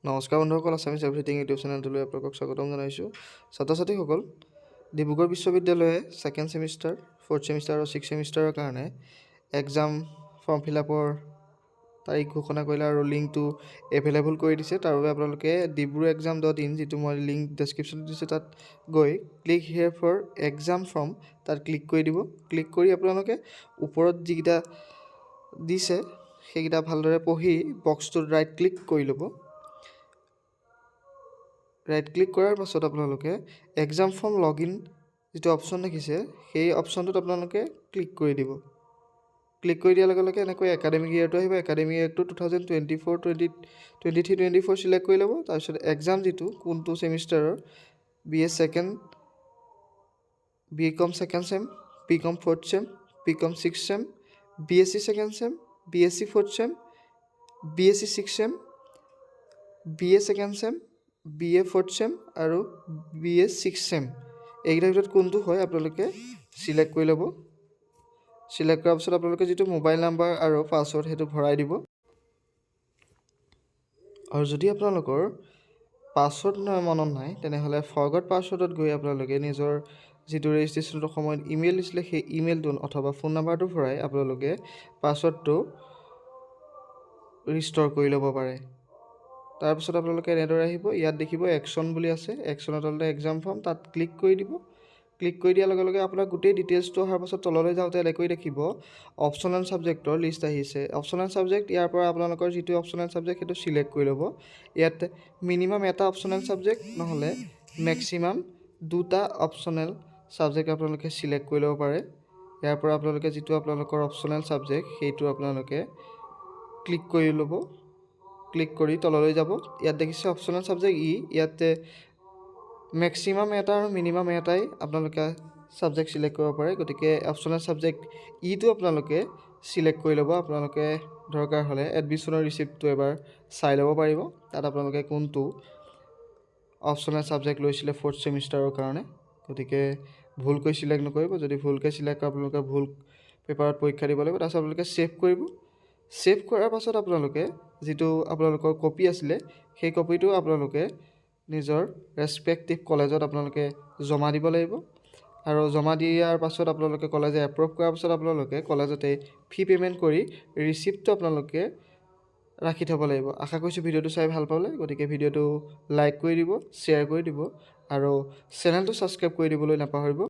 নমস্কাৰ বন্ধুসকল, Assamese everything YouTube চেনেলটোলৈ আপোনালোকক স্বাগতম জনাইছোঁ। ছাত্ৰ ছাত্ৰীসকল, ডিব্ৰুগড় বিশ্ববিদ্যালয়ে ছেকেণ্ড ছেমিষ্টাৰ, ফ'ৰ্থ ছেমিষ্টাৰ আৰু ছিক্স ছেমিষ্টাৰৰ কাৰণে এক্সাম ফৰ্ম ফিল আপৰ তাৰিখ ঘোষণা কৰিলে আৰু লিংকটো এভেইলেবল কৰি দিছে। তাৰ বাবে আপোনালোকে DibruExam.in, যিটো মই লিংক ডেছক্ৰিপশ্যনত দিছোঁ, তাত গৈ click here for exam form তাত ক্লিক কৰি দিব। ক্লিক কৰি আপোনালোকে ওপৰত যিকেইটা দিছে সেইকেইটা ভালদৰে পঢ়ি বক্সটোত ৰাইট ক্লিক কৰি ল'ব। ৰাইট ক্লিক কৰাৰ পাছত আপোনালোকে এক্সাম ফৰ্ম লগ ইন যিটো অপশ্যন দেখিছে সেই অপশ্যনটোত আপোনালোকে ক্লিক কৰি দিব। ক্লিক কৰি দিয়াৰ লগে লগে এনেকৈ একাডেমিক ইয়েৰটো আহিব। একাডেমিক ইয়েৰটো 2023-24 চিলেক্ট কৰি ল'ব। তাৰপিছত এক্সাম যিটো কোনটো ছেমিষ্টাৰৰ, BCom second sem, BCom fourth same, BCom six sem, BSc second sem, BSc fourth same, BSc six sem, BA second sem, BA fourth same আৰু BA ছিক্স ছেম, এইকেইটাৰ ভিতৰত কোনটো হয় আপোনালোকে চিলেক্ট কৰি ল'ব। চিলেক্ট কৰাৰ পাছত আপোনালোকে যিটো মোবাইল নাম্বাৰ আৰু পাছৱৰ্ড সেইটো ভৰাই দিব। আৰু যদি আপোনালোকৰ পাছৱৰ্ড মনত নাই তেনেহ'লে ফৰগট পাছৱৰ্ডত গৈ আপোনালোকে নিজৰ যিটো ৰেজিষ্ট্ৰেশ্যনৰ সময়ত ইমেইল দিছিলে সেই ইমেইলটো অথবা ফোন নাম্বাৰটো ভৰাই আপোনালোকে পাছৱৰ্ডটো ৰিষ্ট'ৰ কৰি ল'ব পাৰে। তাৰপিছত আপোনালোকে এনেদৰে আহিব, ইয়াত দেখিব একশ্যন বুলি আছে, একশ্যনৰ তলতে এক্সাম ফৰ্ম, তাত ক্লিক কৰি দিব। ক্লিক কৰি দিয়াৰ লগে লগে আপোনাৰ গোটেই ডিটেইলছটো অহাৰ পাছত তললৈ যাওঁতে এনেকৈ দেখিব অপশ্যনেল ছাবজেক্টৰ লিষ্ট আহিছে। অপশ্যনেল ছাবজেক্ট, ইয়াৰ পৰা আপোনালোকৰ যিটো অপশ্যনেল ছাবজেক্ট সেইটো চিলেক্ট কৰি ল'ব। ইয়াত মিনিমাম এটা অপশ্যনেল ছাবজেক্ট নহ'লে মেক্সিমাম দুটা অপশ্যনেল ছাবজেক্ট আপোনালোকে চিলেক্ট কৰি ল'ব পাৰে। ইয়াৰ পৰা আপোনালোকে যিটো আপোনালোকৰ অপশ্যনেল ছাবজেক্ট সেইটো আপোনালোকে ক্লিক কৰি ল'ব। ক্লিক কৰি তললৈ যাব। ইয়াত দেখিছে অপশ্যনেল ছাবজেক্ট ইয়াতে মেক্সিমাম এটা আৰু মিনিমাম এটাই আপোনালোকে ছাবজেক্ট চিলেক্ট কৰিব পাৰে। গতিকে অপশ্যনেল ছাবজেক্ট ইটো আপোনালোকে চিলেক্ট কৰি ল'ব। আপোনালোকে দৰকাৰ হ'লে এডমিশ্যনৰ ৰিচিপ্টটো এবাৰ চাই ল'ব পাৰিব, তাত আপোনালোকে কোনটো অপশ্যনেল ছাবজেক্ট লৈছিলে ফ'ৰ্থ ছেমিষ্টাৰৰ কাৰণে। গতিকে ভুলকৈ চিলেক্ট নকৰিব। যদি ভুলকৈ চিলেক্ট কৰে আপোনালোকে ভুল পেপাৰত পৰীক্ষা দিব লাগিব। তাৰপিছত আপোনালোকে ছেভ কৰিব। ছেভ কৰাৰ পাছত আপোনালোকে যিটো আপোনালোকৰ কপি আছিলে সেই কপিটো আপোনালোকে নিজৰ ৰেচপেক্টিভ কলেজত আপোনালোকে জমা দিব লাগিব। আৰু জমা দিয়াৰ পাছত আপোনালোকে কলেজে এপ্ৰুভ কৰাৰ পাছত আপোনালোকে কলেজতে ফি পে'মেণ্ট কৰি ৰিচিপ্টটো আপোনালোকে ৰাখি থ'ব লাগিব। আশা কৰিছোঁ ভিডিঅ'টো চাই ভাল পালে। গতিকে ভিডিঅ'টো লাইক কৰি দিব, শ্বেয়াৰ কৰি দিব আৰু চেনেলটো ছাবস্ক্ৰাইব কৰি দিবলৈ নাপাহৰিব।